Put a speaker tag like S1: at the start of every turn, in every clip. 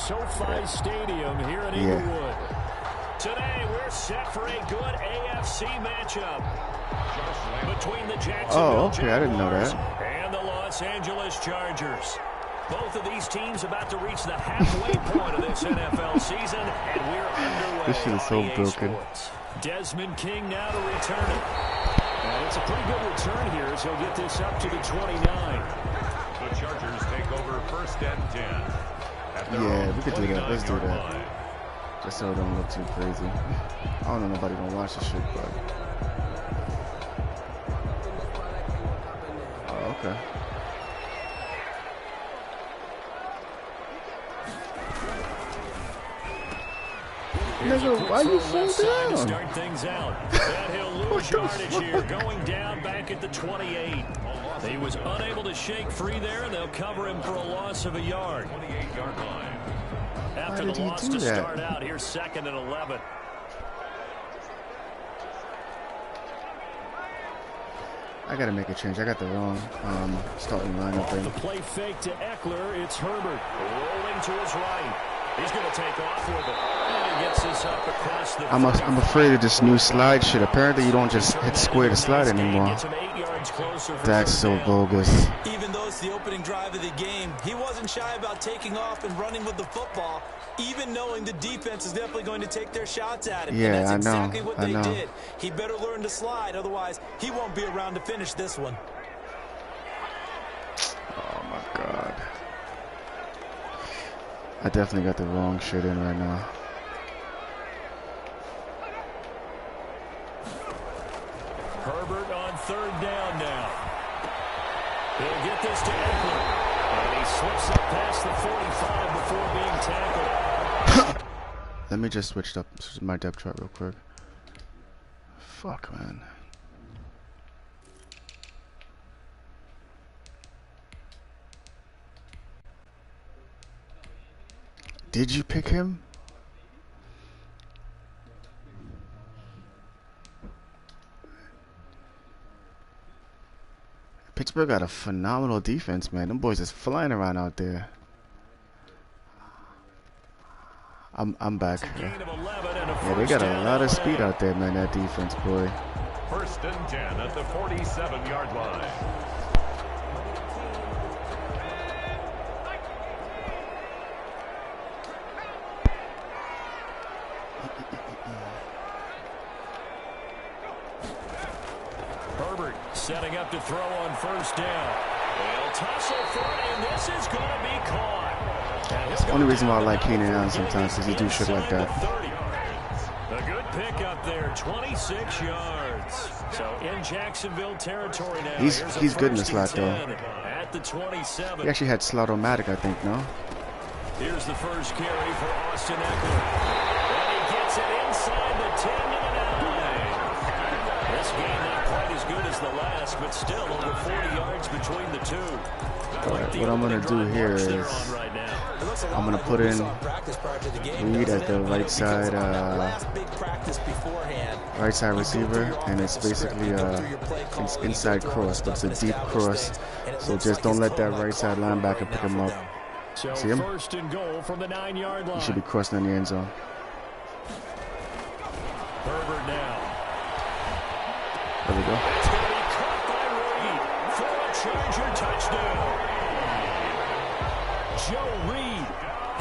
S1: SoFi Stadium here in Inglewood. Today, we're set for a good AFC matchup between the Jacksonville Jaguars and the Los Angeles Chargers. Both of these teams about to reach the halfway point of this NFL season, and we're underway.
S2: This shit is so broken.
S1: Desmond King now to return it. And it's a pretty good return here as he'll get this up to the 29.
S3: The Chargers take over 1st and 10.
S2: Yeah, we could do that. Let's do that. Just so it don't look too crazy. I don't know nobody gonna watch this shit, but oh, okay. Nigga, why you fall down?
S1: Start things out. That he'll lose yardage here, going down back at the 28. He was unable to shake free there, and they'll cover him for a loss of a yard.
S3: 28-yard line.
S1: After the loss to start out, here's 2nd and 11.
S2: I gotta make a change. I got the wrong starting lineup.
S1: The play fake to Eckler. It's Herbert rolling to his right. He's going to take off with it. And he gets this up across the
S2: I'm afraid of this new slide shit. Apparently you don't just hit square to slide anymore. That's so bogus.
S4: Even though it's the opening drive of the game, he wasn't shy about taking off and running with the football, even knowing the defense is definitely going to take their shots at him.
S2: Yeah,
S4: and that's
S2: I know.
S4: exactly what they did. He better learn to slide, otherwise he won't be around to finish this one.
S2: Oh my God. I definitely got the wrong shit in right now.
S1: Herbert on 3rd down now. He'll get this to Eckler. And he slips up past the 45 before being tackled.
S2: Let me just switch up my depth chart real quick. Fuck, man. Did you pick him? Pittsburgh got a phenomenal defense, man. Them boys is flying around out there. I'm back. Yeah, they got a lot of speed out there, man, that defense, boy.
S3: 1st and 10 at the 47-yard line.
S1: Herbert setting up to throw on 1st down. They'll tussle for it, and this is going to be caught.
S2: That's the only reason why I like Keenan Allen sometimes, because he do shit like that.
S1: A good pickup there, 26 yards. So in Jacksonville territory now.
S2: He's good in the slot, though.
S1: At the 27.
S2: He actually had slot-o-matic, I think, no?
S1: Here's the first carry for Austin Eckler. And he gets it inside the 10 to the 9. This game not quite as good as the last, but still over 40 yards between the two.
S2: Right, what I'm going to do here is I'm going to put in Reed at the right side receiver, and it's basically it's inside cross, but it's a deep cross, so just don't let that right side linebacker pick him up. See him?
S1: First and goal from the 9-yard line.
S2: He should be crossing in the end zone.
S1: Herbert now.
S2: There we go.
S1: It's going to be caught by Reed for a Charger touchdown. Joe Reed,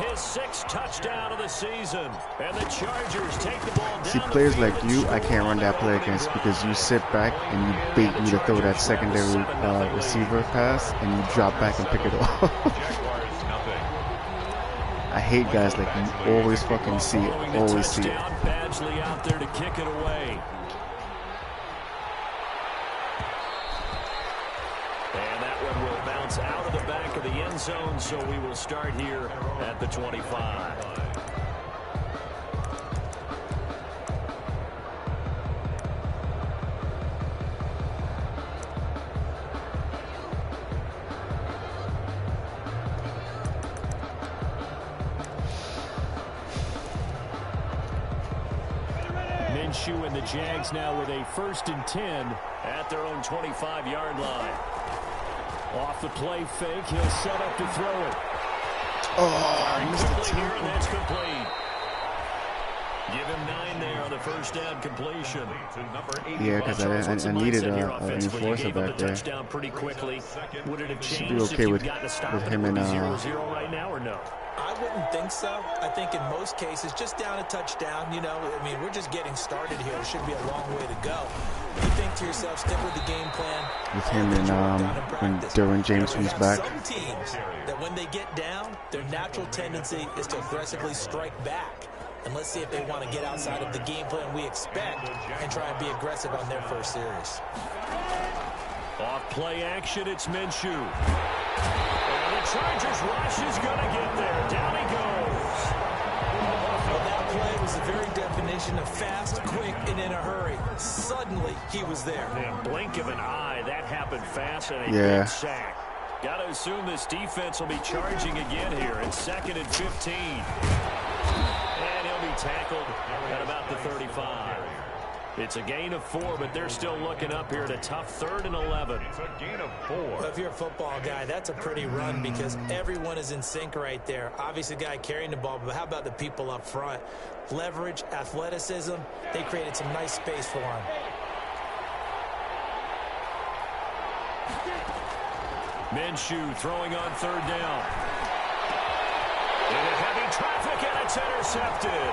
S1: his 6th touchdown of the season, and the Chargers take the ball down.
S2: See, players like you, I can't run that play against because you sit back and you bait me to throw that secondary receiver pass, and you drop back and pick it off. I hate guys like you. Always fucking see it. Always see it.
S1: Badgley out there to kick it away. And that one will bounce out of the back of the end zone, so we will start here at the 25. Minshew and the Jags now with a 1st and 10 at their own 25-yard line. Off the play fake, he'll set up to throw it.
S2: Oh, I missed the tackle.
S1: the first down completion.
S2: Yeah, because I needed an enforcer back there.
S1: Pretty quickly. Would it have
S2: should be okay with him and
S1: 0-0 right now or no?
S4: I wouldn't think so. I think in most cases, just down a touchdown, you know, I mean, we're just getting started here. It should be a long way to go. You think to yourself, stick with the game plan.
S2: With him and when Derwin James comes back.
S4: Some teams that when they get down, their natural tendency is to aggressively strike back. And let's see if they want to get outside of the game plan we expect and try and be aggressive on their first series.
S1: Off play action, it's Minshew. And the Chargers rush is going to get there. Down he goes.
S4: Well, that play was the very definition of fast, quick, and in a hurry. Suddenly, he was there.
S1: In a blink of an eye, that happened fast and a big sack. Got to assume this defense will be charging again here. It's 2nd and 15. And he'll be tackled at about the 35. It's a gain of 4, but they're still looking up here at a tough 3rd and 11.
S3: It's a gain of 4.
S4: Well, if you're a football guy, that's a pretty run because everyone is in sync right there. Obviously, the guy carrying the ball, but how about the people up front? Leverage, athleticism, they created some nice space for him.
S1: Minshew throwing on 3rd down. Into heavy traffic, and it's intercepted.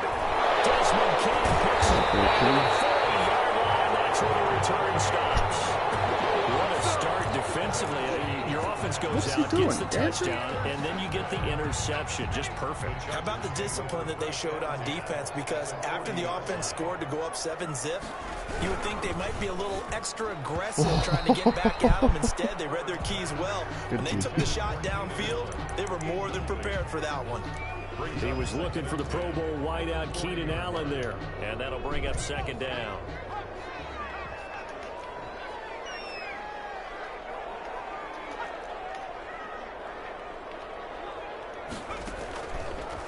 S1: Desmond King picks it up on the 40-yard line. That's where the return stops. What a start defensively. Your offense goes out, gets the touchdown, and then you get the interception. Just perfect.
S4: How about the discipline that they showed on defense? Because after the offense scored to go up 7-zip, you would think they might be a little extra aggressive trying to get back at them. Instead, they read their keys well. When they took the shot downfield, they were more than prepared for that one.
S1: He was looking for the Pro Bowl wideout Keenan Allen there, and that'll bring up 2nd down.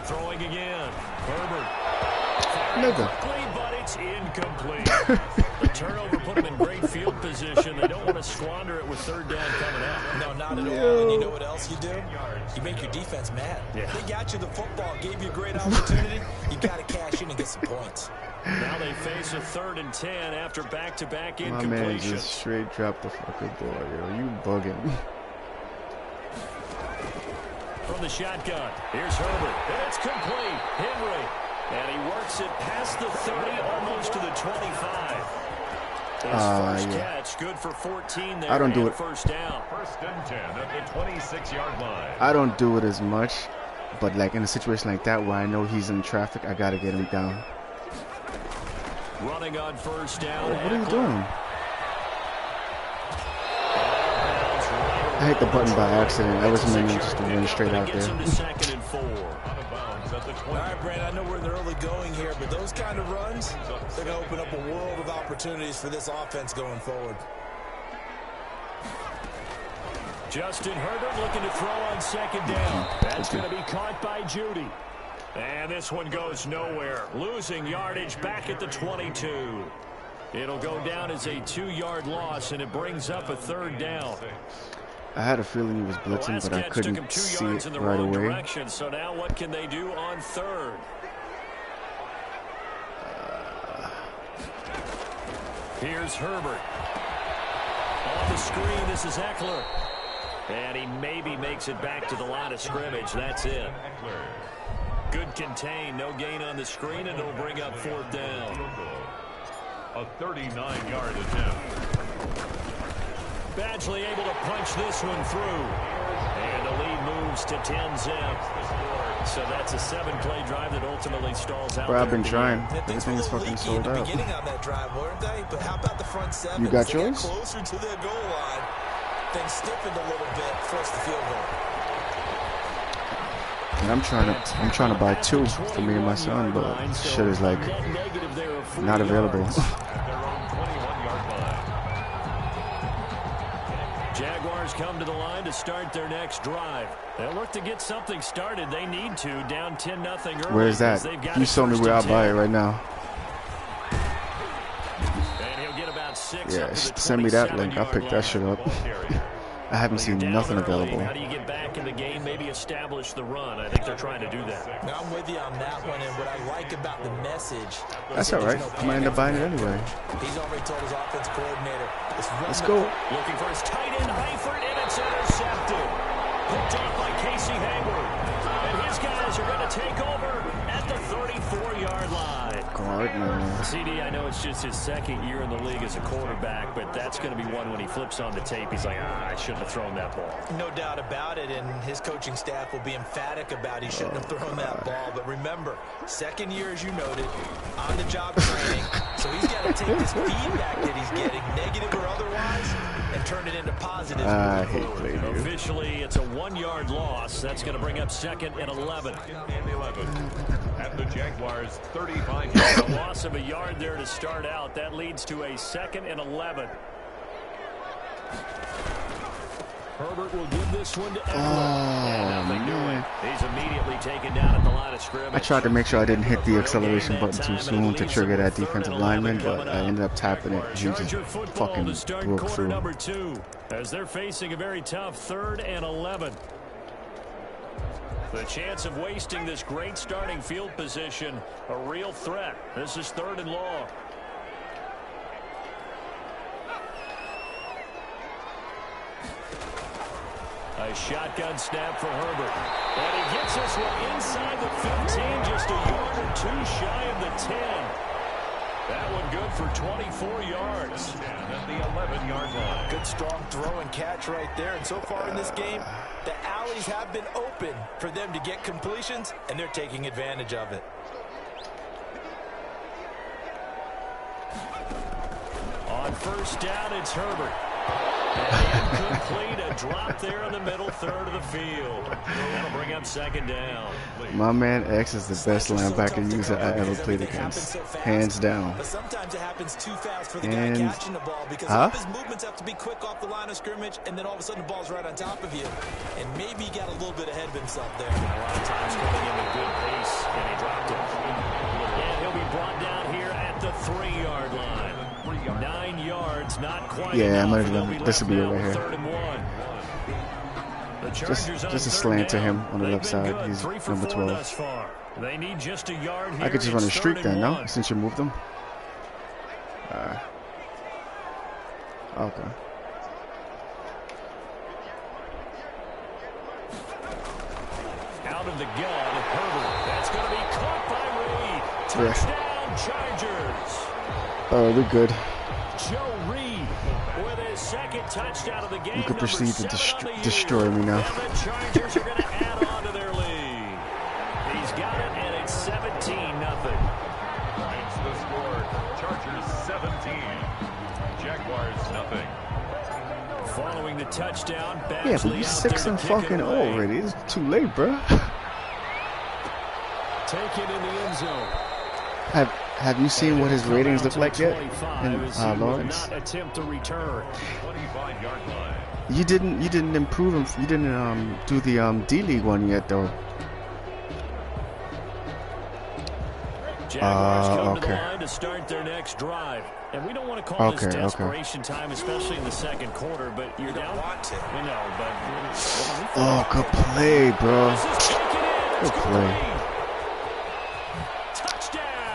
S1: Throwing again. Herbert. Quickly, but it's incomplete. The turnover put him in great field position. They don't want to squander it with 3rd down coming up.
S4: No, not at all. And you know what else you do? You make your defense mad.
S1: Yeah.
S4: They got you the football, gave you a great opportunity. You got to cash in and get some points.
S1: Now they face a 3rd and 10 after back-to-back incompletions.
S2: My man just straight dropped the fucking ball, yo. You bugging.
S1: From the shotgun, here's Herbert, and it's complete. Henry, and he works it past the 30, almost to the 25. His first catch, good for 14 there.
S2: I don't do it.
S1: First down.
S3: 1st and 10 at the 26-yard line.
S2: I don't do it as much, but like in a situation like that where I know he's in traffic, I gotta get him down.
S1: Running on 1st down.
S2: What are you doing? I hit the button by accident. I wasn't meant just to run straight out there.
S1: 2nd and 4.
S4: All right, Brad, I know we're in the early going here, but those kind of runs, they're going to open up a world of opportunities for this offense going forward.
S1: Justin Herbert looking to throw on 2nd down. That's going to be caught by Judy. And this one goes nowhere. Losing yardage back at the 22. It'll go down as a 2-yard loss, and it brings up a 3rd down.
S2: I had a feeling he was blitzing, but I couldn't see it right away.
S1: So now what can they do on 3rd? Here's Herbert. On the screen, this is Eckler. And he maybe makes it back to the line of scrimmage. That's it. Good contain. No gain on the screen, and it'll bring up 4th down.
S3: A 39-yard attempt.
S1: Badgley able to punch this one through. And the lead moves to 10-zip. So that's a 7-play drive that ultimately stalls out.
S2: Bro, I've been trying. Everything is fucking sold out.
S4: Beginning on that drive, weren't they? But how about the front 7?
S2: You got yours?
S4: Closer to their goal line. Things stiffened a little bit, forced the field goal.
S2: And I'm trying to buy 2 for me and my son, but shit is like not available.
S1: Jaguars come to the line to start their next drive. They'll look to get something started. They need to, down 10-0 early.
S2: Where is that? You show me where I'll buy it right now.
S1: And he'll get about 6.
S2: Yeah, send me that link. I'll pick that shit up. I haven't seen nothing available.
S1: How do you get back in the game? Maybe establish the run. I think they're trying to do that.
S4: Now, I'm with you on that one, and what I like about the message.
S2: That's all right. I might end up buying it anyway.
S4: He's already told his offense coordinator.
S2: Let's go.
S1: Looking for his tight end, Heifert, and it's intercepted. Picked off by Casey Hayward. And his guys are going to take over at the 34-yard line.
S2: Guard, man.
S1: CD, I know it's just his second year in the league as a quarterback, but that's going to be one when he flips on the tape. He's like, I shouldn't have thrown that ball.
S4: No doubt about it, and his coaching staff will be emphatic about he shouldn't have thrown that ball. But remember, second year, as you noted, on-the-job training. So he's got to take this feedback that he's getting, negative or otherwise, and turn it into positive.
S2: I hate playing you.
S1: Officially, it's a 1-yard loss. That's going to bring up 2nd and 11.
S3: And 11 at the Jaguars' 35.
S1: A loss of a yard there to start out. That leads to a 2nd and 11. Herbert will give this one to Edwards.
S2: Man.
S1: He's immediately taken down at the line of scrimmage.
S2: I tried to make sure I didn't hit the acceleration button too soon to trigger that defensive lineman, but I ended up tapping it. He just fucking broke through.
S1: Number 2, as they're facing a very tough 3rd and 11. The chance of wasting this great starting field position, a real threat. This is 3rd and long. A shotgun snap for Herbert. And he gets this one inside the 15, just a yard or 2 shy of the 10. That one good for 24 yards.
S3: At the 11-yard line.
S4: Good strong throw and catch right there. And so far in this game, the alleys have been open for them to get completions, and they're taking advantage of it.
S1: On 1st down, it's Herbert. And incomplete, a drop there in the middle 3rd of the field. That'll bring up 2nd down.
S2: My man X is the best linebacker user I ever played against, hands down.
S4: But sometimes it happens too fast for the guy catching the ball because all of his movements have to be quick off the line of scrimmage, and then all of a sudden the ball's right on top of you. And maybe he got a little bit ahead of himself there.
S1: A lot of times coming in with good pace, and he dropped it. And he'll be brought down here at the 3-yard line. 9 yards, not quite enough.
S2: This will be over here. Just a slant to him on the left side. He's number 12.
S1: They need just a yard here.
S2: I could just run a streak then, no? Since you moved him. Okay.
S1: Out of the gun, Herbert. That's going to be caught by Reed. Touchdown, Chargers.
S2: Oh, we're good.
S1: Joe Reed with his 2nd touchdown of the game.
S2: You could proceed to destroy me now.
S1: And the Chargers are going to add on to their lead. He's got it, and it's 17-0.
S3: It's the score. Chargers 17. Jaguars nothing.
S1: Following the touchdown,
S2: yeah, but he's 6 and fucking already. It's too late, bro.
S1: Take it in the end zone.
S2: Have you seen what his ratings look like yet in Lawrence? You didn't improve him. You didn't do the D-League one yet though.
S1: Jaguars come to the line to start their next drive. And we don't want to call this desperation time, especially in the 2nd quarter, but you're down. We know, but
S2: oh, good play, bro. Good play.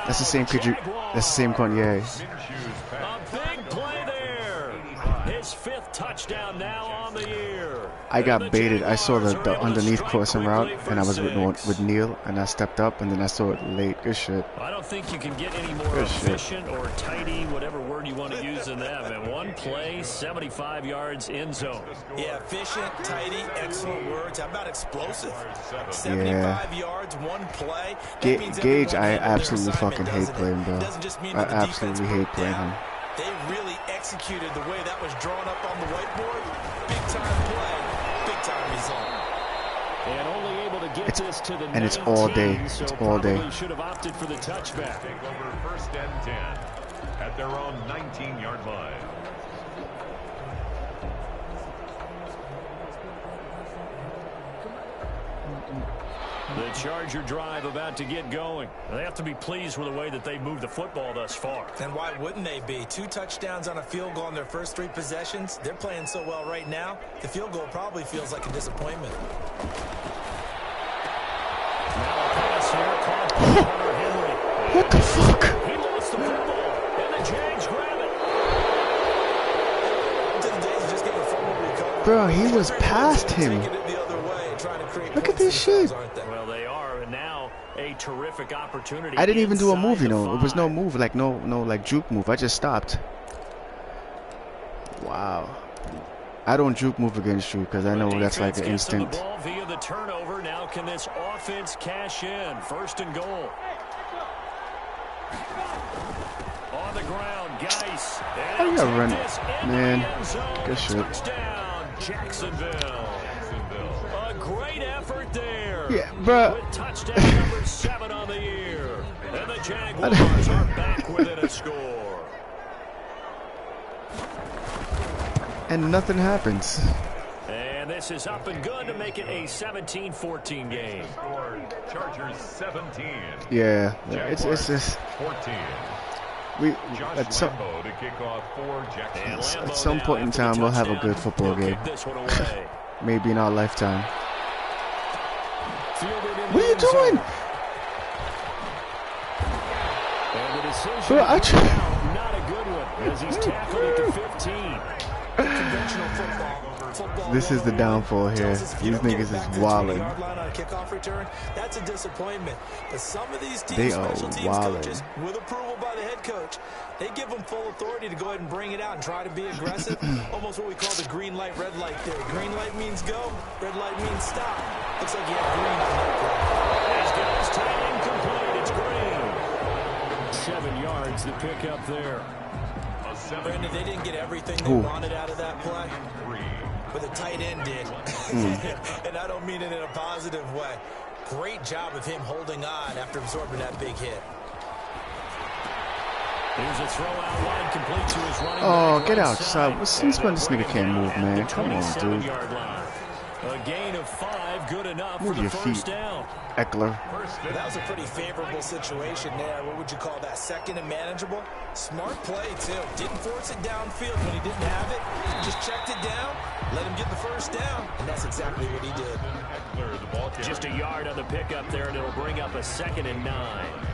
S2: That's the same that's the same Kanye.
S1: A big play there. His 5th touchdown now on the year.
S2: I got baited. I saw the underneath crossing route, and I was with Neil, and I stepped up, and then I saw it late. Good shit.
S1: I don't think you can get any more efficient or tidy, whatever word you want to use in that. And 1 play, 75 yards in zone.
S4: Yeah, efficient, tidy, excellent words. How about explosive? 75 yards, 1 play.
S2: Gage, I absolutely fucking hate playing, bro. I absolutely hate playing him.
S4: They really executed the way that was drawn up on the whiteboard. Big time play, big time result.
S1: And only able to get this to the 19,
S2: it's all day. It's all day.
S1: Should have opted for the touchback.
S3: Take over 1st and 10 at their own 19-yard line.
S1: The Charger drive about to get going. They have to be pleased with the way that they moved the football thus far.
S4: And why wouldn't they be? 2 touchdowns on a field goal in their first 3 possessions. They're playing so well right now, the field goal probably feels like a disappointment.
S1: Now a pass here caught by Hunter Henry.
S2: What the fuck?
S1: He lost the football, and the Jags grab it.
S2: Bro, he was past him. Look at this shit.
S1: Well, they are, and now a terrific opportunity.
S2: I didn't even do a move, you know. It was no move, like no like juke move. I just stopped. Wow. I don't juke move against you because I know that's like an instant.
S1: The ball via the turnover. Now can this offense cash in? 1st and goal. On the ground, Geis.
S2: How you gotta run, man? Good shit.
S1: Touchdown, Jacksonville. A great effort there.
S2: Yeah, bro.
S1: With touchdown number 7 on the year. And the Jaguars are back within a score.
S2: And nothing happens.
S1: And this is up and good to make it a 17-14 game.
S3: Chargers 17.
S2: Yeah, it's just
S3: 14.
S2: At some
S3: to kick off for Jackson.
S2: at some point in time we'll have a good football game. Maybe in our lifetime. What are you doing? Bro,
S1: not a good one as he's tackled at the 15. Conventional football.
S2: This is the downfall here. These niggas is wilding.
S4: That's a disappointment. But some of these teams,
S2: they are
S4: special teams
S2: wilding.
S4: coaches, with approval by the head coach, they give them full authority to go ahead and bring it out and try to be aggressive. Almost what we call the green light, red light theory. Green light means go, red light means stop. Looks like you have green on that
S1: He's got his tie incomplete. It's green. 7 yards to pick up there.
S4: Brandon, they didn't get everything they wanted out of that play, but the tight end did. And I don't mean it in a positive way. Great job of him holding on after absorbing that big hit.
S1: Here's a throw out wide complete to his running
S2: back. Get outside. Since when this nigga can't move, man? Come on, dude.
S1: A gain of 5, good enough
S2: move
S1: for the
S2: your
S1: first
S2: feet,
S1: down.
S2: Eckler.
S4: That was a pretty favorable situation there. What would you call that? 2nd and manageable? Smart play, too. Didn't force it downfield when he didn't have it. Just checked it down, let him get the first down, and that's exactly what he did.
S1: Just a yard on the pickup there, and it'll bring up a 2nd and 9.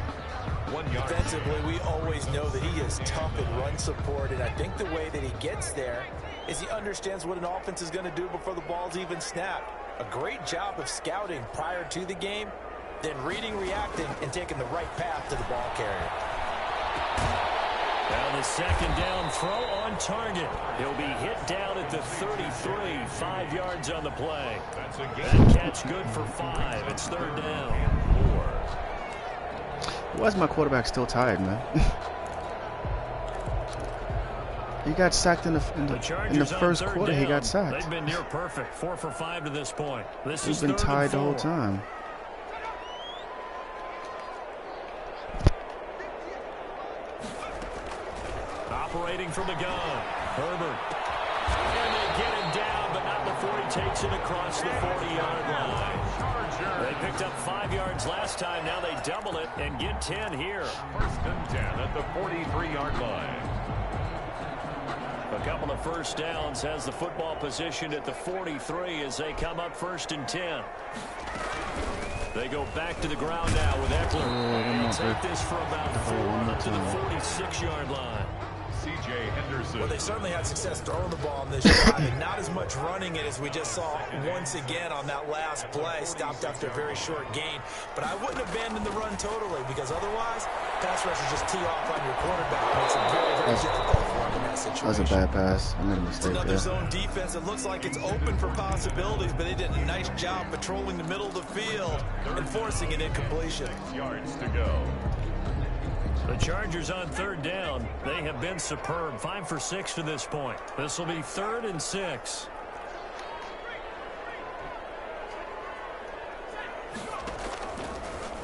S4: Defensively, we always know that he is tough in run support, and I think the way that he gets there is he understands what an offense is going to do before the ball's even snapped. A great job of scouting prior to the game, then reading, reacting, and taking the right path to the ball carrier.
S1: Now the 2nd down throw on target. He'll be hit down at the 33, 5 yards on the play. That catch good for 5. It's 3rd down. 4.
S2: Why is my quarterback still tired, man? He got sacked in the first quarter. He got sacked.
S1: They've been near perfect. 4 for 5 to this point.
S2: He's been tied the whole time.
S1: Operating from the gun, Herbert. And they get him down, but not before he takes it across the 40-yard line. They picked up 5 yards last time. Now they double it and get 10 here.
S3: 1st and 10 at the 43-yard line.
S1: A couple of first downs has the football positioned at the 43 as they come up 1st and 10. They go back to the ground now with Eckler. They'll take this for about 4 to the 46-yard line.
S3: C.J. Henderson.
S4: Well, they certainly had success throwing the ball in this drive, and not as much running it as we just saw once again on that last play. Stopped after a very short gain. But I wouldn't abandon the run totally, because otherwise, pass rushers just tee off on your quarterback. It makes it very, very difficult for him in that situation.
S2: That was a bad pass. I made a mistake there.
S4: Another zone defense. It looks like it's open for possibilities, but they did a nice job patrolling the middle of the field and forcing an incompletion.
S3: 6 yards to go.
S1: The Chargers on 3rd down. They have been superb. 5 for 6 to this point. This will be 3rd and 6.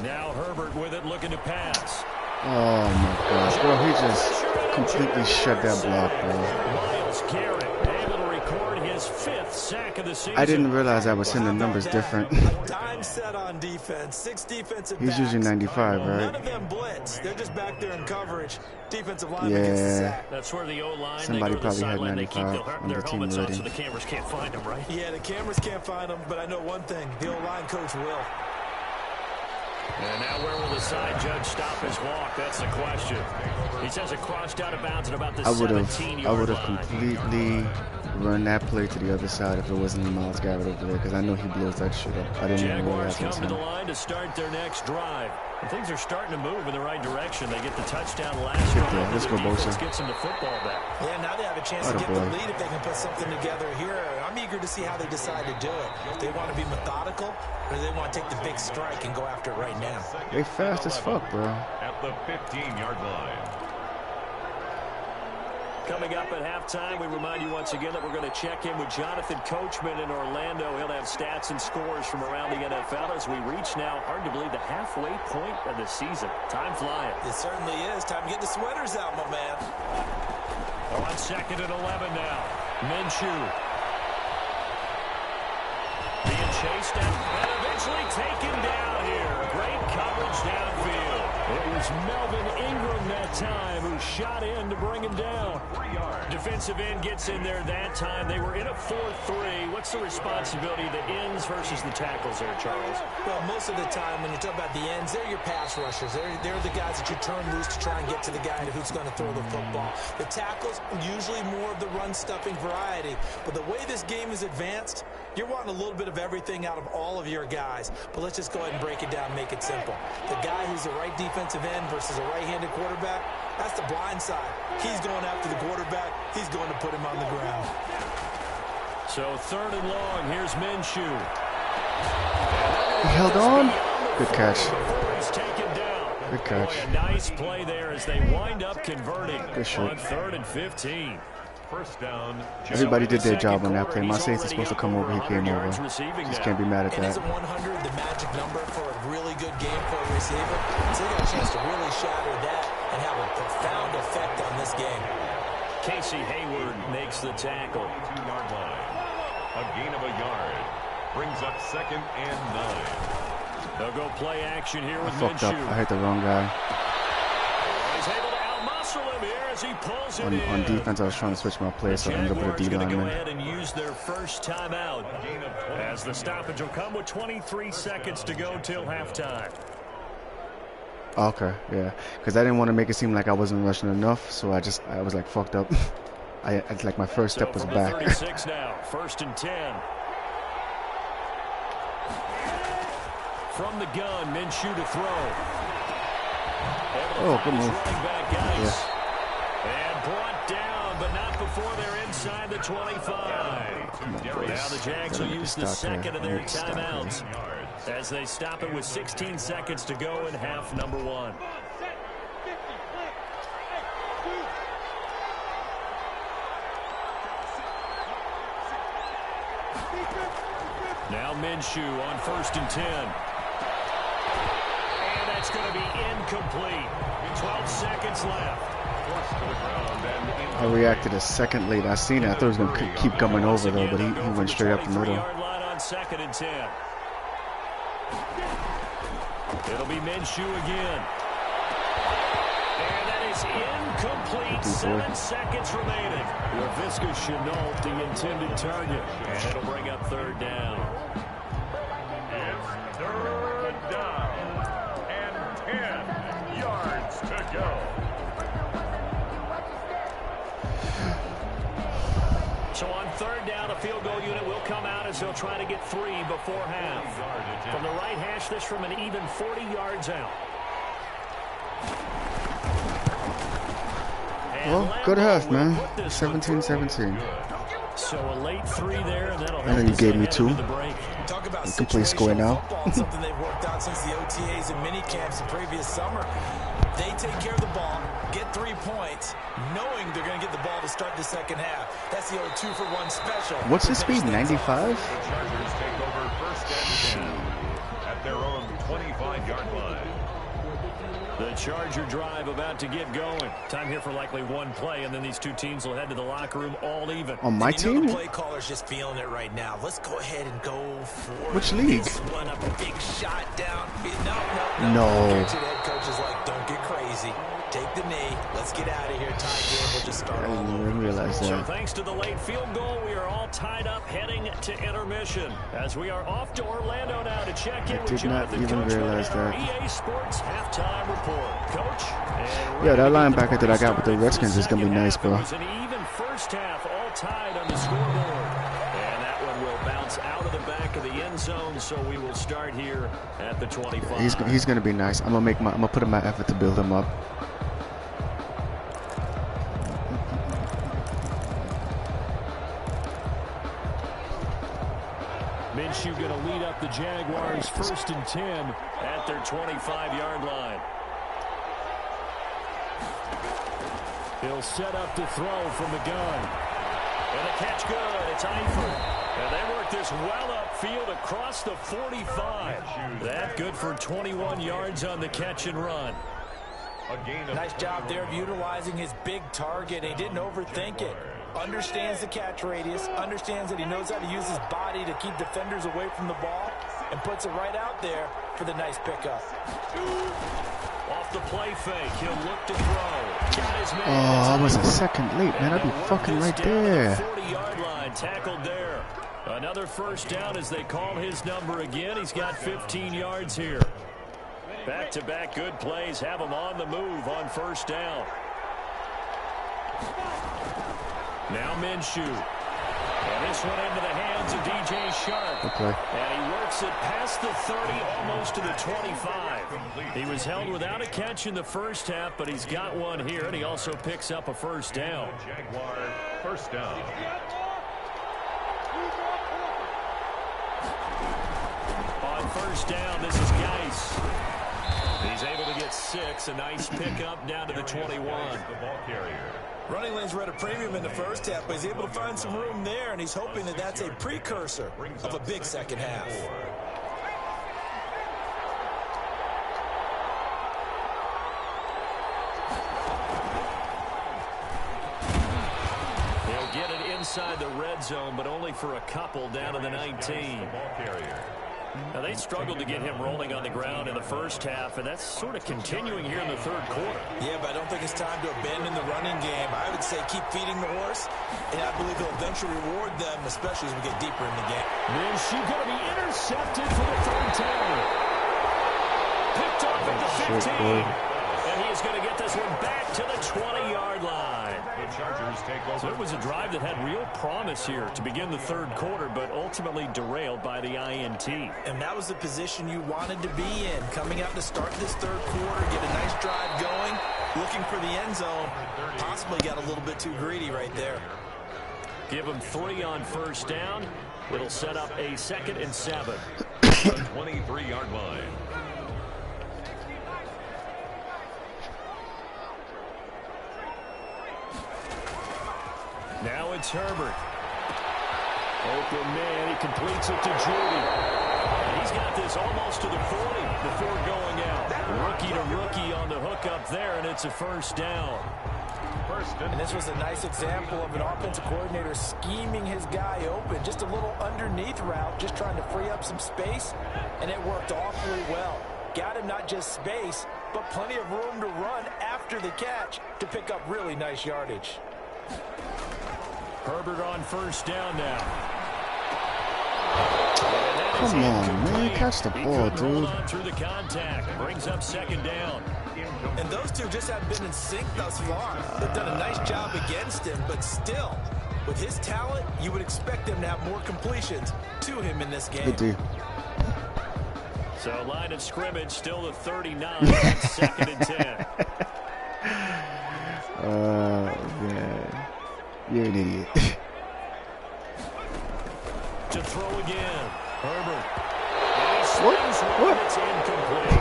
S1: Now Herbert with it, looking to pass.
S2: Oh my gosh, bro, he just completely shut that block, bro.
S1: Miles Garrett able to record his 5th sack of the season.
S2: I didn't realize I was seeing the numbers different.
S4: Dime set on defense. 6 defensive
S2: He's
S4: backs.
S2: usually 95, right?
S4: None of them blitz. They're just back there in coverage. Defensive line gets the sack.
S1: That's where the O-line,
S2: somebody probably had 95
S1: they keep
S2: on
S1: their
S2: the team
S1: helmets on
S2: rating.
S1: so the cameras can't find them, right?
S4: Yeah, the cameras can't find them, but I know one thing. The O-line coach will.
S1: And now where will the side judge stop his walk? That's the question. He says it crossed out of bounds at about the 17-yard line.
S2: I would have completely run that play to the other side if it wasn't Myles Garrett over there, because I know he blows that shit up. I didn't even realize
S1: Jaguars come to the line to start their next drive. And things are starting to move in the right direction. They get the touchdown last drive.
S2: Let's go, Bosa.
S1: Gets them the football back.
S4: Yeah, now they have a chance to get the lead if they can put something together here. I'm eager to see how they decide to do it. If they want to be methodical, or do they want to take the big strike and go after it right now?
S2: They fast as fuck, bro.
S3: At the 15-yard line.
S1: Coming up at halftime, we remind you once again that we're going to check in with Jonathan Coachman in Orlando. He'll have stats and scores from around the NFL as we reach now, hard to believe, the halfway point of the season. Time flying.
S4: It certainly is. Time to get the sweaters out, my man.
S1: On 2nd and 11 now. Minshew. Being chased and eventually taken down here. Great coverage downfield. It was Melvin Ingram that time who shot in to bring him down. Defensive end gets in there that time. They were in a 4-3. What's the responsibility of the ends versus the tackles there, Charles?
S4: Well, most of the time when you talk about the ends, they're your pass rushers. They're the guys that you turn loose to try and get to the guy who's going to throw the football. The tackles, usually more of the run-stuffing variety. But the way this game is advanced, you're wanting a little bit of everything out of all of your guys. But let's just go ahead and break it down and make it simple. The guy who's the right defensive end versus a right-handed quarterback, that's the blind side. He's going after the quarterback. He's going to put him on the ground.
S1: So 3rd and long. Here's Minshew.
S2: He held on. Good catch. Good catch.
S1: Boy, a nice play there as they wind up converting on 3rd and 15.
S3: First down.
S2: Everybody did their job on that play. My Saints is supposed to come over. He came over. Just can't be mad at that.
S4: Isn't 100 the magic number for a really good game for a receiver? So they got a chance to really shatter that and have a profound effect on this game.
S1: Casey Hayward makes the tackle.
S3: 2-yard line. A gain of a yard. Brings up 2nd and 9.
S1: They'll go play action here with
S2: Minshew. I fucked up. I hit the wrong guy.
S1: He's able to outmuscle him here as he pulls it in.
S2: On defense, I was trying to switch my play, so I ended up with a D lineman.
S1: Go ahead and use their first timeout as the stoppage will come with 23 seconds to go till halftime.
S2: Okay, yeah, because I didn't want to make it seem like I wasn't rushing enough, so I was like fucked up. It's like my first step was back.
S1: 36 now, 1st and 10. From the gun, Minshew to throw.
S2: Oh, good move.
S1: Yeah. And brought down, but not before they're inside the 25. Now the Jags will use the second of their timeouts as they stop it with 16 seconds to go in half number 1. Now Minshew on 1st and 10. And that's going to be incomplete. 12 seconds left.
S2: I reacted a second late. I seen it. I thought he was going to keep coming over, though, but he went straight up the middle.
S1: On 2nd and 10. It'll be Minshew again. And that is incomplete. 7 seconds remaining. Laviska Shenault, the intended target. And it'll bring up 3rd down.
S3: It's 3rd down. And 10 yards to go.
S1: So on 3rd down, a field goal unit will come out as they'll try to get 3 before half. From the right hash, this from an even 40 yards out.
S2: Well, good half, man. 17-17.
S1: So a late 3 there, and that'll
S2: I know you gave me 2.
S4: Talk about
S2: you can play score now.
S4: Something they've worked out since the OTAs and mini camps the previous summer. They take care of the ball, get 3 points, knowing they're going to get the ball to start the second half. That's the old 2-for-1 special.
S2: What's his speed? 95?
S3: The Chargers take over 1st and 10 at their own 25-yard line.
S1: The Charger drive about to get going. Time here for likely one play, and then these two teams will head to the locker room all even.
S2: On my team?
S4: The play caller's just feeling it right now. Let's go ahead and go for
S2: which league?
S4: this one. A big shot down.
S2: No.
S4: The head coach is like, don't get crazy. Take the knee. Let's get out of here. Tie game. We'll just start all over.
S2: Realize that.
S1: So thanks to the late field goal, we are all tied up heading to intermission. As we are off to Orlando now to check in with Jonathan
S2: even realize that.
S1: EA Sports halftime report. Coach.
S2: Yeah, that linebacker that I got with the Redskins is going to be nice, bro.
S1: It was an even first half, all tied on the scoreboard. And that one will bounce out of the back of the end zone, so we will start here at the 25.
S2: He's going to be nice. I'm going to put in my effort to build him up.
S1: Minshew going to lead up the Jaguars 1st and 10 at their 25-yard line. He'll set up to throw from the gun. And a catch good. It's Eifert. And they work this well upfield across the 45. That good for 21 yards on the catch and run.
S4: Nice job there of utilizing his big target. He didn't overthink it. Understands the catch radius, understands that he knows how to use his body to keep defenders away from the ball, and puts it right out there for the nice pickup.
S1: Off the play fake, he'll look to throw. Got his man.
S2: Oh, I was a second late, man. I'd be fucking right there.
S1: 40-yard line, tackled there. Another first down as they call his number again. He's got 15 yards here. Back-to-back good plays have him on the move on first down. Now Minshew. And this one into the hands of DJ Shark.
S2: Okay.
S1: And he works it past the 30, almost to the 25. He was held without a catch in the first half, but he's got one here, and he also picks up a first down.
S3: Jaguar first down.
S1: On first down, this is Geis. He's able to get 6. A nice pickup down to the 21.
S3: The ball carrier.
S4: Running lanes were at a premium in the first half, but he's able to find some room there, and he's hoping that that's a precursor of a big second half.
S1: He'll get it inside the red zone, but only for a couple down to the 19. Now, they struggled to get him rolling on the ground in the first half, and that's sort of continuing here in the third quarter.
S4: Yeah, but I don't think it's time to abandon the running game. I would say keep feeding the horse, and I believe he'll eventually reward them, especially as we get deeper in the game.
S1: Minshew going to be intercepted for the third time. Picked up at the 15. And he is going to get this one back to the 20-yard line.
S3: The Chargers take over.
S1: So it was a drive that had real promise here to begin the third quarter, but ultimately derailed by the INT.
S4: And that was the position you wanted to be in, coming out to start this third quarter, get a nice drive going, looking for the end zone. Possibly got a little bit too greedy right there.
S1: Give him 3 on first down. It'll set up a 2nd and 7.
S3: 23-yard line.
S1: Now it's Herbert. Open man, he completes it to Judy. And he's got this almost to the 40 before going out. Rookie to rookie on the hook up there, and it's a first down.
S4: And this was a nice example of an offensive coordinator scheming his guy open. Just a little underneath route, just trying to free up some space, and it worked awfully well. Got him not just space, but plenty of room to run after the catch to pick up really nice yardage.
S1: Herbert on first down now.
S2: Come on, man. Catch the ball, dude.
S1: Through the contact. Brings up 2nd down.
S4: And those two just haven't been in sync thus far. They've done a nice job against him, but still, with his talent, you would expect them to have more completions to him in this game.
S2: Good D.
S1: So line of scrimmage still the 39, 2nd and 10.
S2: Man. You're an idiot.
S1: To throw again. Herbert.
S2: What?
S1: It's incomplete.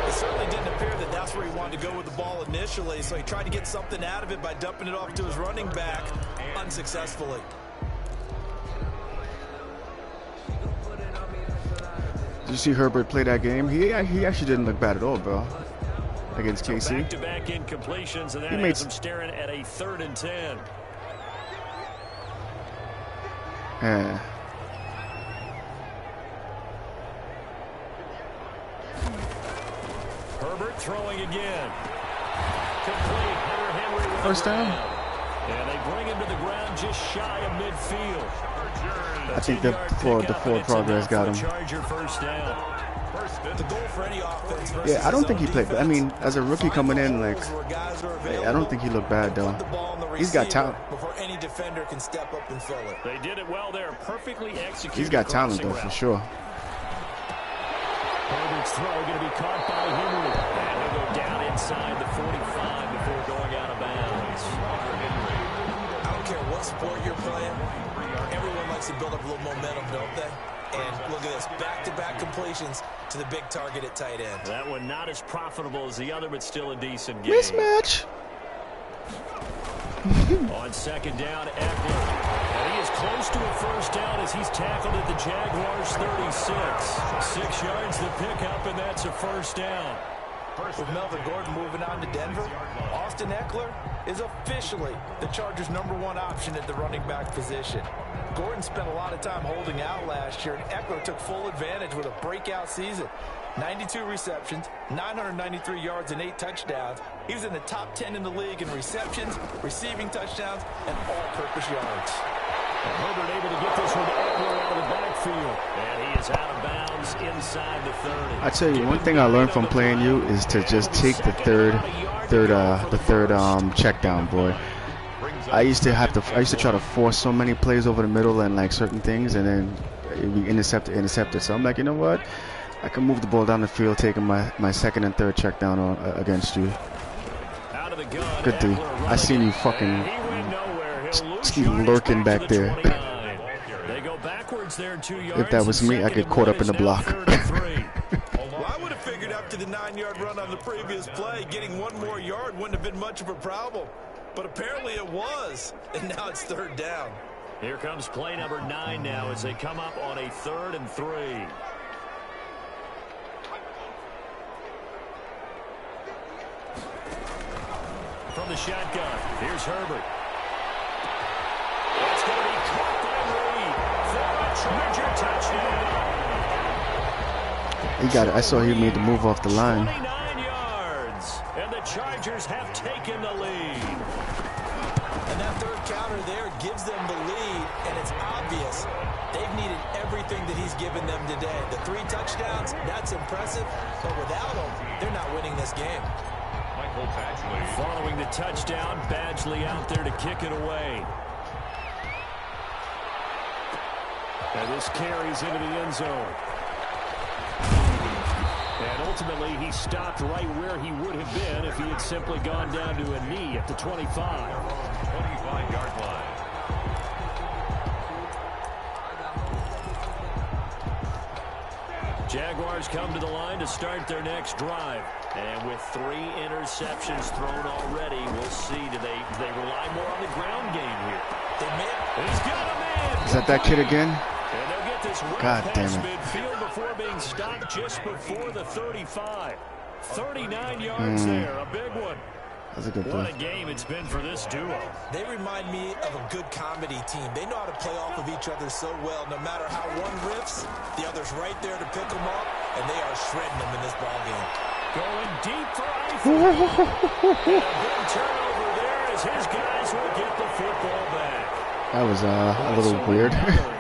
S4: It certainly didn't appear that that's where he wanted to go with the ball initially, so he tried to get something out of it by dumping it off to his running back unsuccessfully.
S2: Did you see Herbert play that game? He actually didn't look bad at all, bro. against KC.
S1: Back-to-back incompletions, and that has him staring at a 3rd and 10.
S2: Yeah.
S1: Herbert throwing again. Complete. Hunter Henry with
S2: first down.
S1: And they bring him to the ground just shy of midfield.
S2: I think the forward progress got him.
S1: Charger first down.
S4: The goal for any offense versus
S2: Yeah, I don't think he played. I mean, as a rookie coming in, like, I don't think he looked bad though. He's got talent.
S4: Before any defender can step up and fill it.
S1: They did it well there, perfectly executed.
S2: He's got talent though, for sure.
S1: Herbert's throw going to be caught by Henry. And he'll go down inside the 45 before going out of bounds.
S4: I don't care what sport you're playing. Everyone likes to build up a little momentum, don't they? And look at this, back-to-back completions to the big target at tight end.
S1: That one not as profitable as the other, but still a decent game.
S2: Mismatch.
S1: On 2nd down, Eckler. And he is close to a first down as he's tackled at the Jaguars 36. 6 yards to pick up, and that's a first down.
S4: With Melvin Gordon moving on to Denver, Austin Eckler is officially the Chargers' #1 option at the running back position. Gordon spent a lot of time holding out last year, and Eckler took full advantage with a breakout season. 92 receptions, 993 yards, and 8 touchdowns. He was in the top 10 in the league in receptions, receiving touchdowns, and all-purpose yards.
S1: And Herbert able to get this one to Eckler out of the backfield. And he is out of bounds inside the 30.
S2: I tell you, one thing I learned from playing you is to just take the third check down, boy. I used to try to force so many plays over the middle and like certain things, and then we intercepted. So I'm like, you know what? I can move the ball down the field, taking my 2nd and 3rd check down against you. Good D. I seen you fucking lurking back there.
S1: They go backwards there 2 yards.
S2: If that was me, I'd get caught up in the block.
S4: Well, I would have figured after the 9-yard run on the previous play, getting 1 more yard wouldn't have been much of a problem. But apparently it was, and now it's 3rd down.
S1: Here comes play number 9 now as they come up on a 3rd and 3. From the shotgun, here's Herbert. It's going to be caught by Reed for a Charger touchdown.
S2: He got it. I saw he made the move off the line.
S1: 29 yards, and the Chargers have taken the lead.
S4: And that 3rd counter there gives them the lead, and it's obvious they've needed everything that he's given them today. The 3 touchdowns, that's impressive, but without him, they're not winning this game.
S1: Following the touchdown, Badgley out there to kick it away. And this carries into the end zone. And ultimately, he stopped right where he would have been if he had simply gone down to a knee at the 25.
S3: 25-yard line.
S1: Jaguars come to the line to start their next drive. And with 3 interceptions thrown already, we'll see. Do they rely more on the ground game here?
S4: They may.
S1: He's got a man.
S2: Is that kid again?
S1: And they'll get this
S2: God damn
S1: past
S2: it.
S1: midfield before being stopped just before the 35. 39 yards there, a big one.
S2: That's a good
S1: What
S2: play.
S1: a game it's been for this duo.
S4: They remind me of a good comedy team. They know how to play off of each other so well. No matter how one riffs, the other's right there to pick them up, and they are shredding them in this ballgame.
S1: Going deep for Eifel. And a big turnover there as his guys will get the football back.
S2: That was a little weird.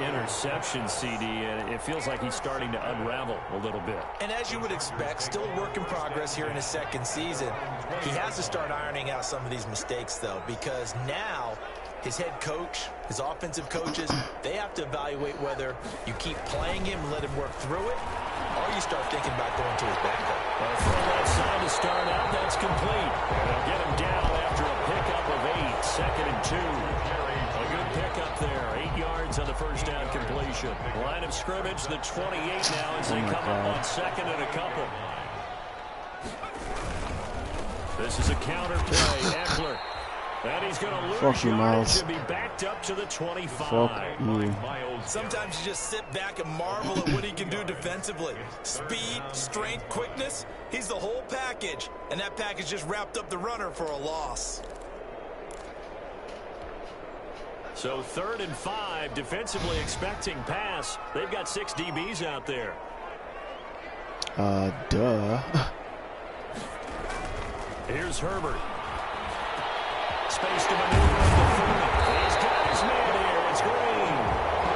S1: Interception, CD, and it feels like he's starting to unravel a little bit.
S4: And as you would expect, still a work in progress here in his 2nd season. He has to start ironing out some of these mistakes, though, because now his head coach, his offensive coaches, they have to evaluate whether you keep playing him and let him work through it, or you start thinking about going to his backup.
S1: From that side to start out, that's complete. And they'll get him down after a pickup of 8, 2nd and 2. A good pickup there, 8 yards on the first down completion. Line of scrimmage, the 28 now as they come up on 2nd and a couple. This is a counter play. Eckler And he's going to lose
S2: Fuck you, Miles.
S1: and be backed up to the 25.
S2: Fuck you.
S4: Sometimes you just sit back and marvel at what he can do defensively. Speed, strength, quickness. He's the whole package. And that package just wrapped up the runner for a loss.
S1: So 3rd and 5, defensively expecting pass. They've got 6 DBs out there.
S2: Duh.
S1: Here's Herbert. Space to maneuver in the 40. He's got his man here. It's Green.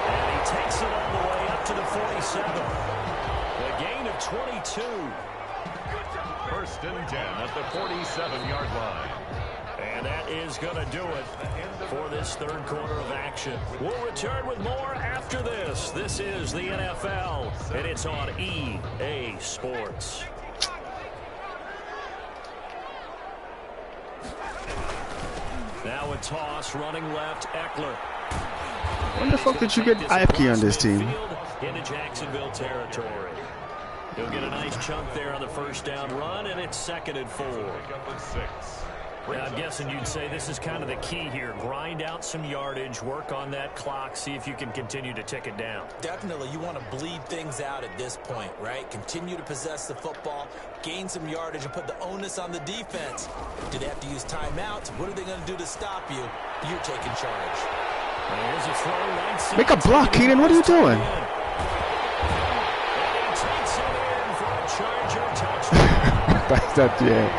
S1: And he takes it all the way up to the 47. A gain of 22.
S3: 1st and 10 at the 47-yard line.
S1: And that is going to do it for this 3rd quarter of action. We'll return with more after this. This is the NFL, and it's on EA Sports. Now a toss, running left, Eckler.
S2: When the fuck did you get Ipke on this team?
S1: Into Jacksonville territory. He'll get a nice chunk there on the 1st down run, and it's 2nd and 4. Yeah, I'm guessing you'd say this is kind of the key here. Grind out some yardage, work on that clock, see if you can continue to tick it down.
S4: Definitely, you want to bleed things out at this point, right? Continue to possess the football, gain some yardage, and put the onus on the defense. Do they have to use timeouts? What are they going to do to stop you? You're taking charge.
S1: Here's a throw right side.
S2: Make a block, Keenan. What are you doing?
S1: And he takes it in for a Charger touchdown.
S2: That's that, yeah.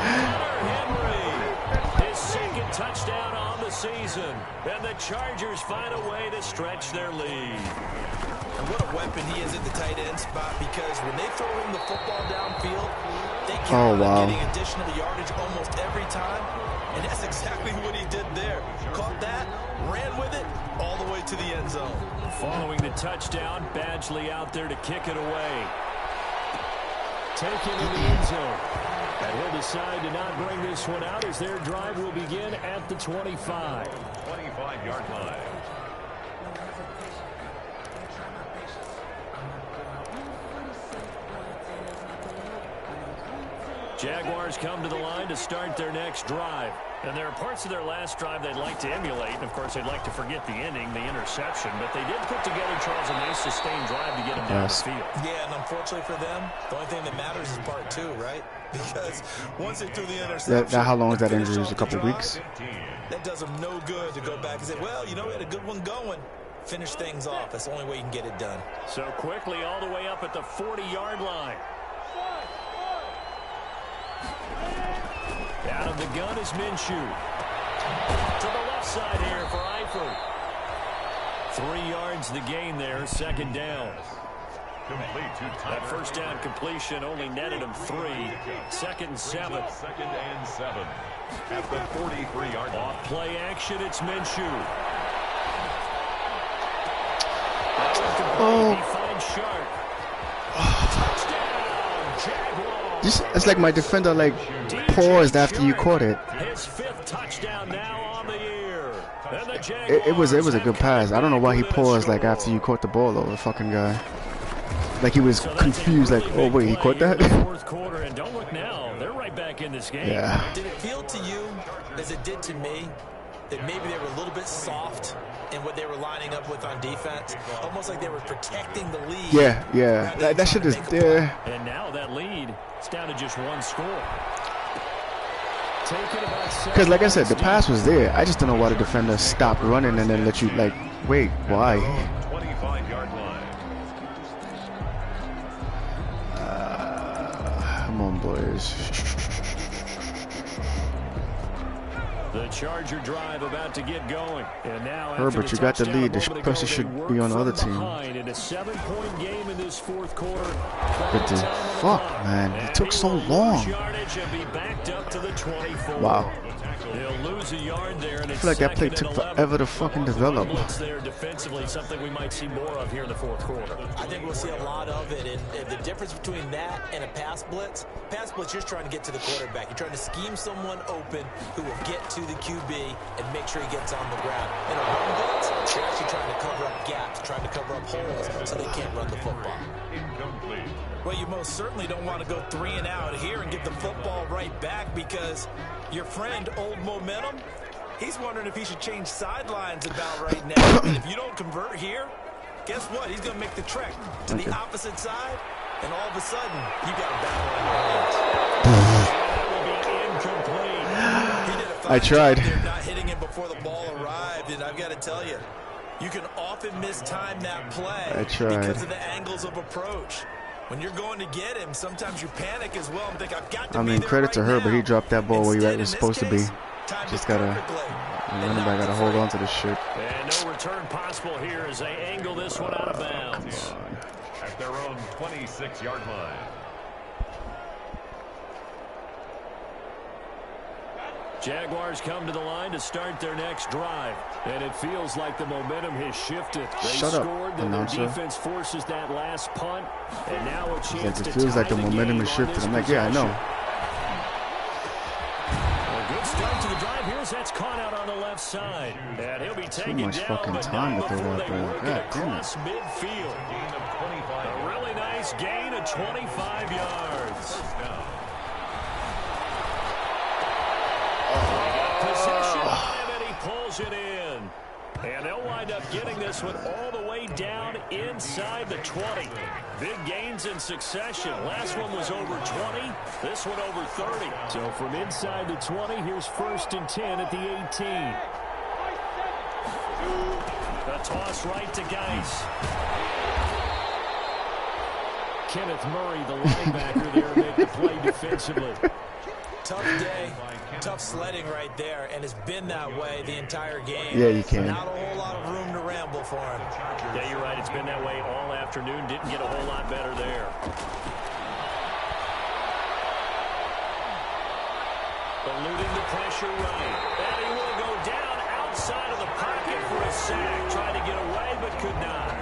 S1: Touchdown on the season, and the Chargers find a way to stretch their lead.
S4: And what a weapon he is at the tight end spot, because when they throw him the football downfield, they count on getting additional yardage almost every time, and that's exactly what he did there. Caught that, ran with it, all the way to the end zone.
S1: Following the touchdown, Badgley out there to kick it away. Taken in the end zone. And he'll decide to not bring this one out as their drive will begin at the 25.
S3: 25-yard line.
S1: Jaguars come to the line to start their next drive. And there are parts of their last drive they'd like to emulate. And, of course, they'd like to forget the ending, the interception. But they did put together, Charles, a nice sustained drive to get them down the field.
S4: Yeah, and unfortunately for them, the only thing that matters is part 2, right? Because once they threw the interception...
S2: How long is that injury? Is a couple of weeks?
S4: That does them no good to go back and say, well, you know, we had a good one going. Finish things off. That's the only way you can get it done.
S1: So quickly all the way up at the 40-yard line. Out of the gun is Minshew. To the left side here for Eifert. 3 yards the gain there, 2nd down. That 1st down completion only netted him 3. 2nd and 7.
S3: 2nd and 7 at the 43-yard line.
S1: Off play action, it's Minshew.
S2: Oh.
S1: He finds Sharp. Touchdown, Jaguars.
S2: It's like my defender paused after you caught it.
S1: His 5th touchdown now on the year. And the
S2: It was a good pass. I don't know why he paused after you caught the ball, though, the fucking guy. Like he was confused, oh wait, he caught that?
S1: 4th quarter, and don't look now, they're right back in this game.
S2: Yeah.
S4: Did it feel to you, as it did to me, that maybe they were a little bit soft in what they were lining up with on defense? Almost like they were protecting the lead.
S2: Yeah. That shit is there.
S1: And now that lead, it's down to just 1 score.
S2: Because like I said, the pass was there. I just don't know why the defender stopped running and then let you, wait, why?
S3: 25-yard line.
S2: Come on, boys.
S1: The Charger drive about to get going. And now
S2: Herbert, you got the lead. The pressure should be on the other team.
S1: In a 7-point game in this 4th quarter.
S2: But the fuck, man. It took so long. Wow.
S1: They'll lose a yard there, and
S2: I feel like that play took forever to fucking develop.
S1: There defensively, something we might see more of here in the 4th quarter.
S4: I think we'll see a lot of it, and the difference between that and a pass blitz, you're just trying to get to the quarterback. You're trying to scheme someone open who will get to the QB and make sure he gets on the ground. In a run blitz, you're actually trying to cover up gaps, trying to cover up holes so they can't run the football.
S3: Incomplete.
S4: Well, you most certainly don't want to go 3 and out here and get the football right back, because your friend, Old Momentum, He's wondering if he should change sidelines about right now. And if you don't convert here, guess what? He's going to make the trek to the opposite side, and all of a sudden, you got a battle on your hands. That will be incomplete. He did a fine
S2: tried.
S4: job there not hitting it before the ball arrived, and I've got to tell you, you can often mistime that play because of the angles of approach. When you're going to get him, sometimes you panic as well and think, I've got to be there
S2: credit to her,
S4: right
S2: but he
S4: now.
S2: dropped that ball where he was supposed to be. Just gotta,
S4: running
S2: back gotta hold on to this shit.
S1: And no return possible here as they angle this one out of bounds.
S3: At their own 26-yard line.
S1: Jaguars come to the line to start their next drive. And it feels like the momentum has shifted. They scored, then their defense forces that last punt. And now a chance to tie the game. It feels like the momentum has shifted.
S2: I'm like, yeah, I know.
S1: A good start to the drive. Here's that's caught out on the left side. And he'll be taken down,
S2: fucking
S1: but
S2: time
S1: not
S2: to throw
S1: before
S2: that
S1: they
S2: ball.
S1: work it across midfield. A really nice gain of 25 yards. Possession on him, and he pulls it in. And they'll wind up getting this one all the way down inside the 20. Big gains in succession. Last one was over 20. This one over 30. So from inside the 20, here's 1st and 10 at the 18. A toss right to Geis. Kenneth Murray, the linebacker there, made the play defensively.
S4: Tough day, tough sledding right there, and it's been that way the entire game.
S2: Yeah, you can.
S4: Not a whole lot of room to ramble for him.
S1: Yeah, you're right. It's been that way all afternoon. Didn't get a whole lot better there. Eluding the pressure right. And he will go down outside of the pocket for a sack. Tried to get away, but could not.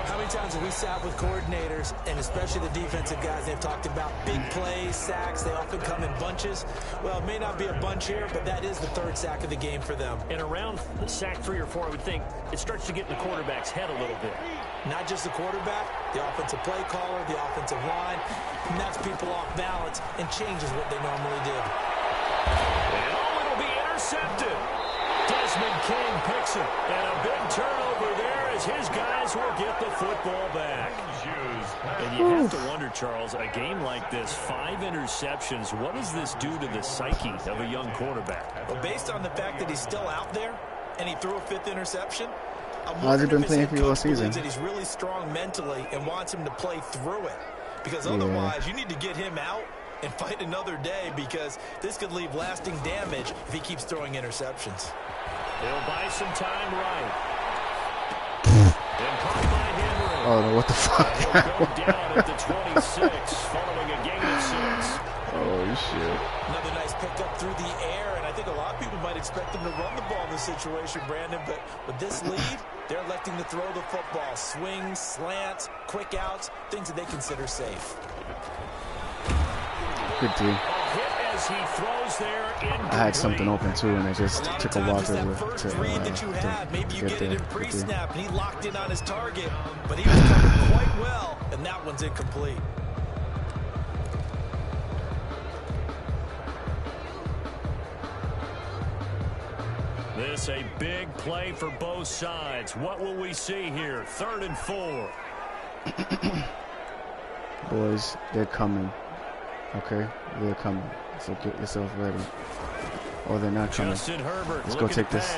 S4: How many times have we sat with coordinators, and especially the defensive guys, they've talked about big plays, sacks. They often come in bunches. Well, it may not be a bunch here, but that is the 3rd sack of the game for them.
S1: And around sack 3 or 4, I would think it starts to get in the quarterback's head a little bit.
S4: Not just the quarterback, the offensive play caller, the offensive line, knocks people off balance and changes what they normally do.
S1: And it'll be intercepted. Desmond King picks it, and a big turnover there as his guys will get the football back. And you have to wonder, Charles, a game like this, 5 interceptions, what does this do to the psyche of a young quarterback?
S4: Well, based on the fact that he's still out there and he threw a 5th interception,
S2: how's he been playing for you all season?
S4: That he's really strong mentally and wants him to play through it. Because otherwise, you need to get him out and fight another day, because this could leave lasting damage if he keeps throwing interceptions.
S1: He'll buy some time right. And caught by Henry.
S2: Oh, no, what the fuck?
S1: He'll go down at the 26 following a gain of 6.
S2: Oh, shit.
S4: Another nice pickup through the air, and I think a lot of people might expect him to run the ball in this situation, Brandon, but with this lead, they're electing to throw the football. Swings, slants, quick outs, things that they consider safe.
S2: Good D.
S1: As he throws there,
S2: I had something open too, and it just took a while to
S4: maybe you
S2: get
S4: get
S2: there.
S4: it in pre-snap, and he locked in on his target, but he was covered quite well, and that one's incomplete.
S1: This a big play for both sides. What will we see here? 3rd and 4.
S2: Boys, they're coming. Okay, they're coming. So get yourself ready. Oh, they're not coming.
S1: Justin Herbert,
S2: let's go take this.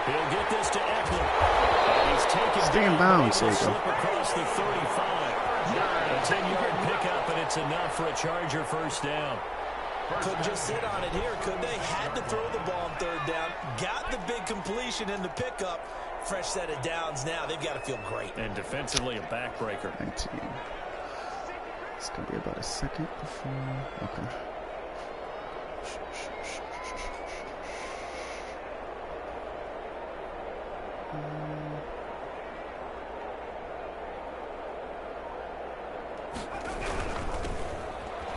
S1: He'll get this to Eckler. He's taken
S2: stay in bounds, there you go.
S1: Across the 35. A 10-yard pickup, and it's enough for a Charger 1st down.
S4: Couldn't just sit on it here, could they? Had to throw the ball on 3rd down. Got the big completion in the pickup. Fresh set of downs now. They've got to feel great.
S1: And defensively, a backbreaker.
S2: 19. It's going to be about a second before. Okay.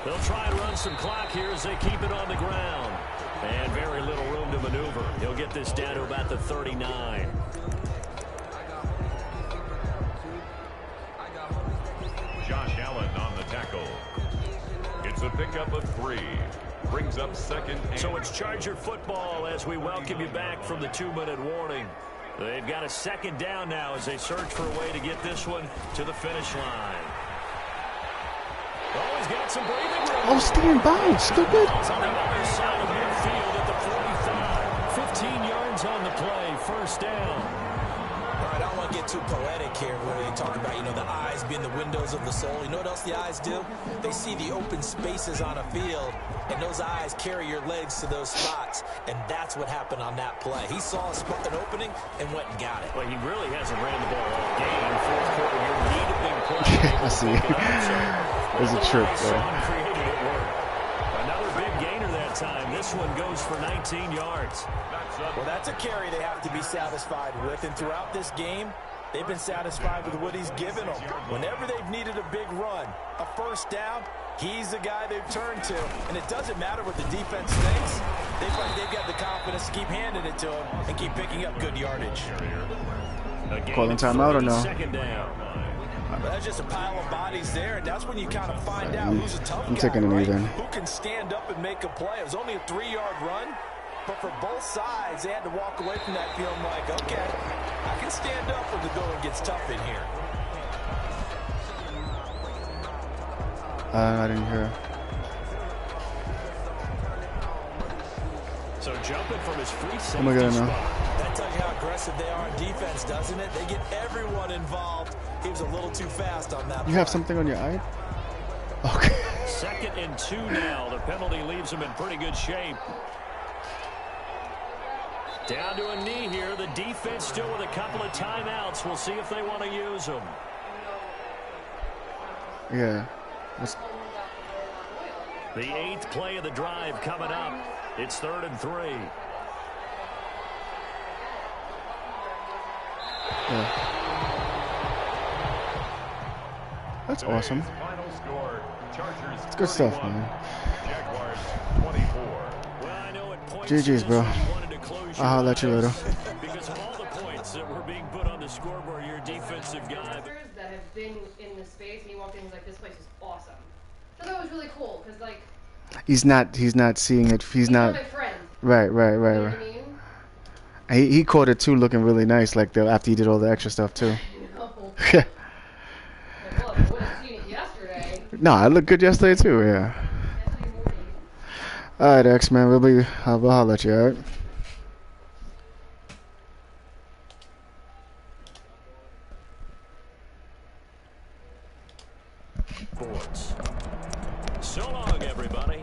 S1: They'll try and run some clock here as they keep it on the ground. And very little room to maneuver. He'll get this down to about the 39.
S3: Josh Allen on the tackle. It's a pickup of 3. Brings up second.
S1: So it's Charger football as we welcome you back from the 2-minute warning. They've got a second down now as they search for a way to get this one to the finish line. Oh, he's got some breathing room.
S2: Oh, stay in bounds, stupid.
S1: It's on the other side of midfield at the 45. 15 yards on the play, first down.
S4: All right, I don't want to get too poetic here where you talk about, you know, the eyes being the windows of the soul. You know what else the eyes do? They see the open spaces on a field, and those eyes carry your legs to those spots, and that's what happened on that play. He saw an opening and went and got it.
S1: Well, he really hasn't ran the ball all game. Fourth quarter, you need a big play.
S2: I see. There's a trick there.
S1: Another big gainer that time. This one goes for 19 yards.
S4: Well, that's a carry they have to be satisfied with, and throughout this game, they've been satisfied with what he's given them. Whenever they've needed a big run, a first down, he's the guy they've turned to. And it doesn't matter what the defense thinks. They've got the confidence to keep handing it to him and keep picking up good yardage.
S2: Calling timeout or no?
S1: Second down.
S4: That's just a pile of bodies there, and that's when you kind of find out who's a tough guy,
S2: taking a knee then.
S4: Who can stand up and make a play. It was only a 3-yard run, but for both sides, they had to walk away from that feeling like, okay, I can stand up when the going gets tough in here.
S2: I didn't hear.
S1: So jumping from his free safety
S2: Oh my God, no.
S4: That tells you how aggressive they are on defense, doesn't it? They get everyone involved. He was a little too fast on that.
S2: You have something on your eye? Okay.
S1: 2nd and 2 now. The penalty leaves him in pretty good shape. Down to a knee here. The defense still with a couple of timeouts. We'll see if they want to use them.
S2: Yeah.
S1: The 8th play of the drive coming up. It's 3rd and 3.
S2: Yeah. That's awesome.
S3: Final score, Chargers
S2: It's good stuff,
S3: 41,
S2: man.
S3: Jaguars 24.
S1: Well, I know at points
S2: GG's, bro. I'll let you later.
S1: Because of all the points that were being put on the scoreboard, your defensive guy.
S5: That have been in the space, and he walked in and was like, this place is awesome. So that was really cool, because, like...
S2: He's not seeing it. He's not...
S5: my friend.
S2: Right.
S5: You know what I mean?
S2: He caught it too, looking really nice, like after he did all the extra stuff too.
S5: No.
S2: Yeah.
S5: Like, well, if I would have seen it yesterday...
S2: No, I looked good yesterday too, yeah. Alright, X, man, I'll holler at you, alright?
S1: Sports. So long, everybody.